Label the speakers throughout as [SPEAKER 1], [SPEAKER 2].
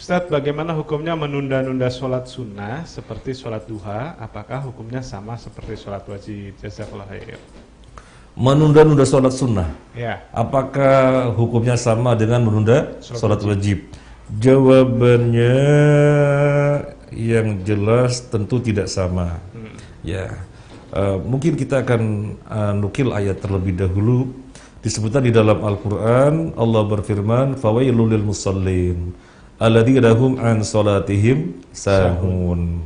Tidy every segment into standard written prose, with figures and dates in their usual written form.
[SPEAKER 1] Ustadz, bagaimana hukumnya menunda-nunda sholat sunnah seperti sholat duha? Apakah hukumnya sama seperti sholat wajib? Jazakallah khair.
[SPEAKER 2] Menunda-nunda sholat sunnah,
[SPEAKER 1] Ya,
[SPEAKER 2] apakah hukumnya sama dengan menunda
[SPEAKER 1] Sholat
[SPEAKER 2] sholat wajib? Jawabannya yang jelas tentu tidak sama. Ya, mungkin kita akan nukil ayat terlebih dahulu. Disebutkan di dalam Al-Quran, Allah berfirman, "Fawailul lil musallin, alladzina hum an salatihim sahun."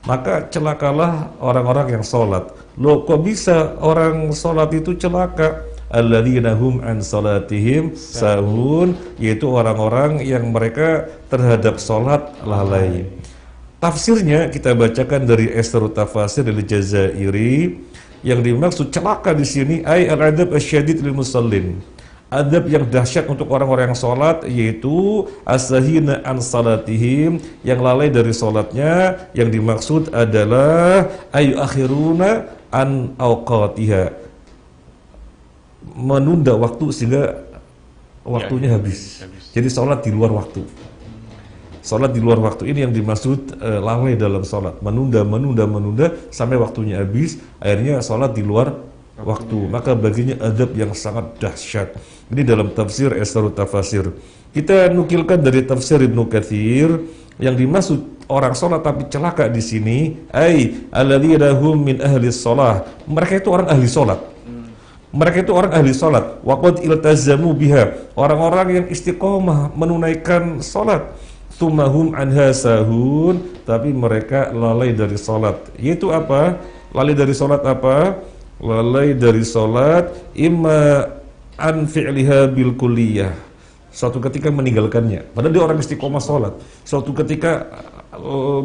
[SPEAKER 2] Maka celakalah orang-orang yang sholat. Loh, kok bisa orang sholat itu celaka? Alladzina hum an salatihim sahun, yaitu orang-orang yang mereka terhadap sholat lalai. Tafsirnya kita bacakan dari Esrut Tafasir dari Jazairi. Yang dimaksud celaka di sini ay al-adab asyadid lil musallin. Adab yang dahsyat untuk orang-orang yang sholat, yaitu as-sahina an salatihim, yang lalai dari sholatnya. Yang dimaksud adalah ayu akhiruna an awqatiha, menunda waktu sehingga waktunya habis. Jadi sholat di luar waktu. Sholat di luar waktu ini yang dimaksud lalai dalam sholat, menunda sampai waktunya habis, akhirnya sholat di luar waktu. Maka baginya adab yang sangat dahsyat. Ini dalam tafsir Esrut Tafasir. Kita nukilkan dari tafsir Ibnu Katsir, yang dimaksud orang sholat tapi celaka di sini, ai alladzina hum min ahli sholah. Mereka itu orang ahli sholat. Mereka itu orang ahli sholat. Waqad iltazamu biha, orang-orang yang istiqomah menunaikan sholat. Tsumahum anha sahun, tapi mereka lalai dari sholat. Yaitu apa? Lalai dari sholat apa? Lalai dari sholat imma an fi'liha bil kulliyah, suatu ketika meninggalkannya. Padahal dia orang istiqomah sholat, suatu ketika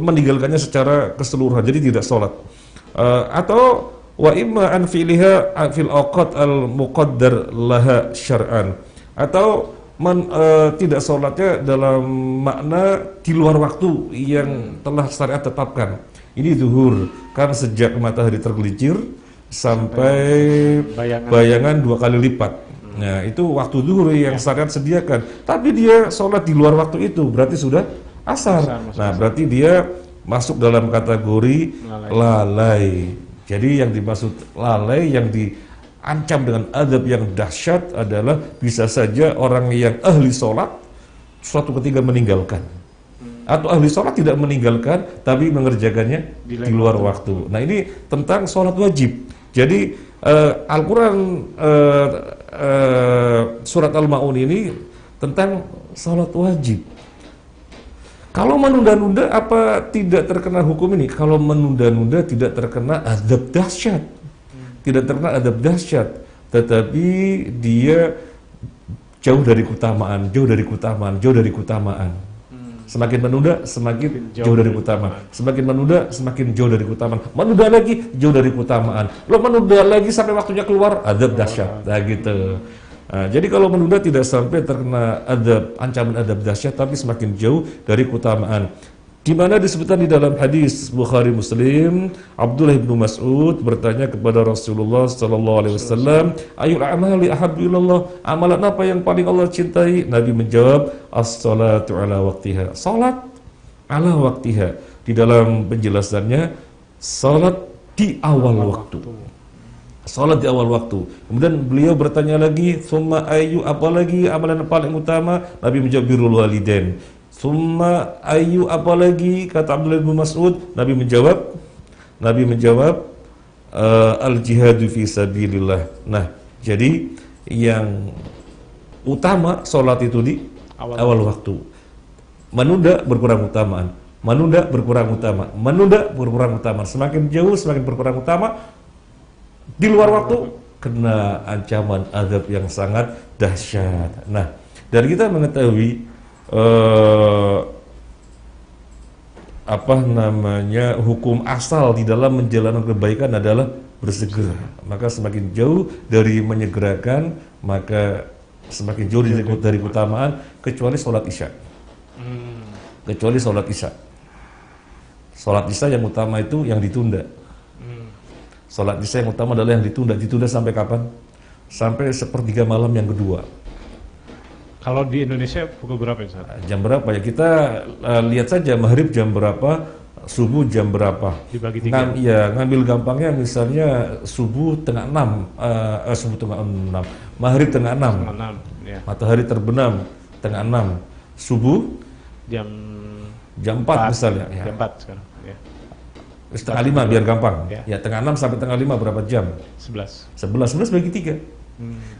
[SPEAKER 2] meninggalkannya secara keseluruhan, jadi tidak sholat. Atau wa imma an fi'liha fil awqat al muqaddar laha syar'an, atau tidak sholatnya dalam makna di luar waktu yang telah syariat tetapkan. Ini zuhur, kan sejak matahari tergelincir sampai bayangan 2 kali lipat. Nah, itu waktu zuhur yang syariat sediakan. Tapi dia sholat di luar waktu itu, berarti sudah asar. Nah, berarti dia masuk dalam kategori lalai. Jadi yang dimaksud lalai, yang diancam dengan adab yang dahsyat adalah bisa saja orang yang ahli sholat suatu ketika meninggalkan, atau ahli sholat tidak meninggalkan tapi mengerjakannya di luar waktu. Nah, ini tentang sholat wajib. Jadi Al-Quran surat Al-Ma'un ini tentang sholat wajib. Kalau menunda-nunda apa tidak terkena hukum ini? Kalau menunda-nunda tidak terkena adab dahsyat, tidak terkena adab dahsyat, tetapi dia jauh dari keutamaan, jauh dari keutamaan, jauh dari keutamaan. Semakin menunda, semakin jauh dari keutamaan. Semakin menunda, semakin jauh dari keutamaan. Menunda lagi, jauh dari keutamaan. Lo menunda lagi sampai waktunya keluar, adab dahsyat. Nah, gitu. Nah, jadi kalau menunda tidak sampai terkena adab, ancaman adab dahsyat, tapi semakin jauh dari keutamaan. Di mana disebutkan di dalam hadis Bukhari Muslim, Abdullah bin Mas'ud bertanya kepada Rasulullah sallallahu alaihi wasallam, "Ayul a'mali ahabbu ilallah?" Amalan apa yang paling Allah cintai? Nabi menjawab, "As-salatu ala waqtiha." Salat ala waqtiha. Di dalam penjelasannya, salat di awal waktu. Salat di awal waktu. Kemudian beliau bertanya lagi, "Tsumma ayyu, apalagi amalan paling utama?" Nabi menjawab, "Birrul walidain." "Tsumma ayyu, apalagi?" kata Abdullah bin Mas'ud. Nabi menjawab, al-jihadu fi sabilillah. Nah, jadi yang utama salat itu di awal waktu. Menunda berkurang utamaan. Menunda berkurang utama. Menunda berkurang utama. Semakin jauh semakin berkurang utama. Di luar waktu kena ancaman azab yang sangat dahsyat. Nah, dari kita mengetahui hukum asal di dalam menjalankan kebaikan adalah bersegera. Maka semakin jauh dari menyegerakan, maka semakin jauh dari keutamaan, kecuali sholat isya. Kecuali sholat isya. Sholat isya yang utama itu yang ditunda. Sholat isya yang utama adalah yang ditunda. Ditunda sampai kapan? Sampai 1/3 malam yang kedua.
[SPEAKER 1] Kalau di Indonesia pukul berapa Ustaz?
[SPEAKER 2] Jam berapa ya? Kita lihat saja maghrib jam berapa, subuh jam berapa.
[SPEAKER 1] Dibagi 3.
[SPEAKER 2] Ngambil gampangnya misalnya subuh tengah 6, subuh tengah 6, maghrib tengah 6,
[SPEAKER 1] Setengah 6, ya.
[SPEAKER 2] matahari terbenam tengah 6, subuh
[SPEAKER 1] Jam
[SPEAKER 2] 4 misalnya. Ya.
[SPEAKER 1] Jam 4 sekarang, ya.
[SPEAKER 2] Setengah 5 biar gampang.
[SPEAKER 1] Ya.
[SPEAKER 2] Ya, tengah 6 sampai tengah 5 berapa jam?
[SPEAKER 1] 11.
[SPEAKER 2] 11 bagi 3.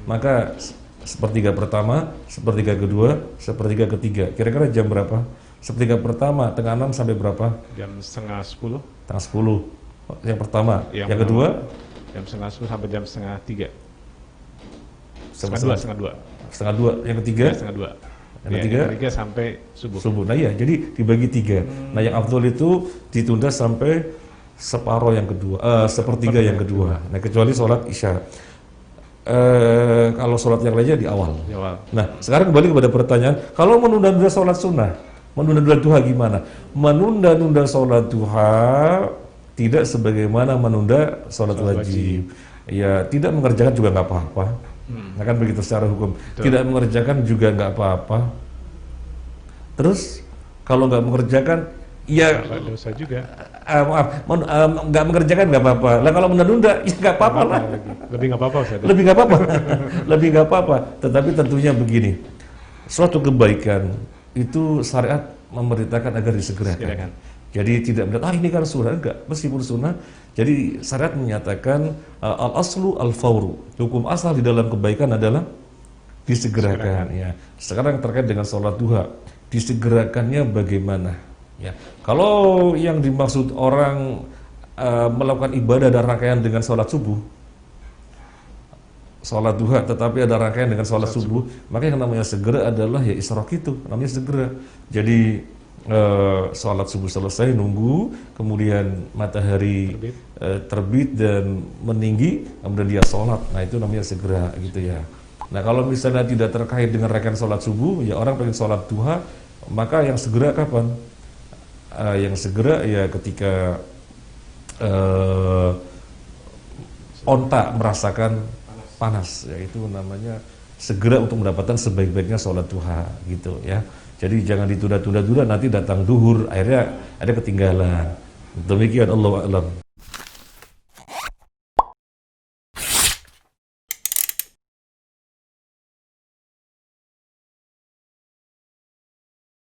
[SPEAKER 2] Maka sepertiga pertama, sepertiga kedua, sepertiga ketiga. Kira-kira jam berapa? Sepertiga pertama tengah 6 sampai berapa?
[SPEAKER 1] Jam setengah 10.
[SPEAKER 2] Tengah 10. Yang pertama. Yang kedua?
[SPEAKER 1] Jam setengah 10 sampai jam setengah 3.
[SPEAKER 2] Setengah
[SPEAKER 1] 2.
[SPEAKER 2] Setengah 2. Yang ketiga?
[SPEAKER 1] Ya, setengah 2.
[SPEAKER 2] Yang ketiga?
[SPEAKER 1] Yang ketiga sampai subuh.
[SPEAKER 2] Nah iya, jadi dibagi 3. Nah yang afdol itu ditunda sampai separuh yang kedua, sepertiga yang kedua. Nah kecuali sholat isya. Kalau sholat yang lainnya di awal. Nah sekarang kembali kepada pertanyaan, kalau menunda-nunda sholat sunnah, menunda-nunda duha gimana? Menunda-nunda sholat duha tidak sebagaimana menunda sholat wajib. Ya tidak mengerjakan juga nggak apa-apa. Nah kan begitu secara hukum. Betul. Tidak mengerjakan juga nggak apa-apa. Terus kalau nggak mengerjakan, ya
[SPEAKER 1] dosa juga.
[SPEAKER 2] Nggak mengerjakan nggak apa-apa. Lah kalau menunda, ya nggak apa-apa lah.
[SPEAKER 1] Lebih nggak apa-apa.
[SPEAKER 2] Lebih nggak apa-apa. Lebih nggak apa-apa. Tetapi tentunya begini, suatu kebaikan itu syariat memerintahkan agar disegerakan. Jadi tidak melihat ini kan sunnah, enggak, meskipun sunnah. Jadi syariat menyatakan al-aslu al-fawru. Hukum asal di dalam kebaikan adalah disegerakan. Ya. Sekarang terkait dengan sholat duha, disegerakannya bagaimana? Ya. Kalau yang dimaksud orang melakukan ibadah dan rangkaian dengan sholat subuh, sholat duha tetapi ada rangkaian dengan sholat subuh, maka yang namanya segera adalah ya isyraq itu, namanya segera. Jadi sholat subuh selesai, nunggu, kemudian matahari terbit dan meninggi, kemudian dia sholat. Nah itu namanya segera gitu ya. Nah kalau misalnya tidak terkait dengan rangkaian sholat subuh, ya orang pengen sholat duha, maka yang segera kapan? Yang segera ya ketika onta merasakan panas, yaitu namanya segera untuk mendapatkan sebaik-baiknya sholat duha gitu ya. Jadi jangan ditunda-tunda, nanti datang duhur, akhirnya ada ketinggalan. Demikian, Allahu a'lam.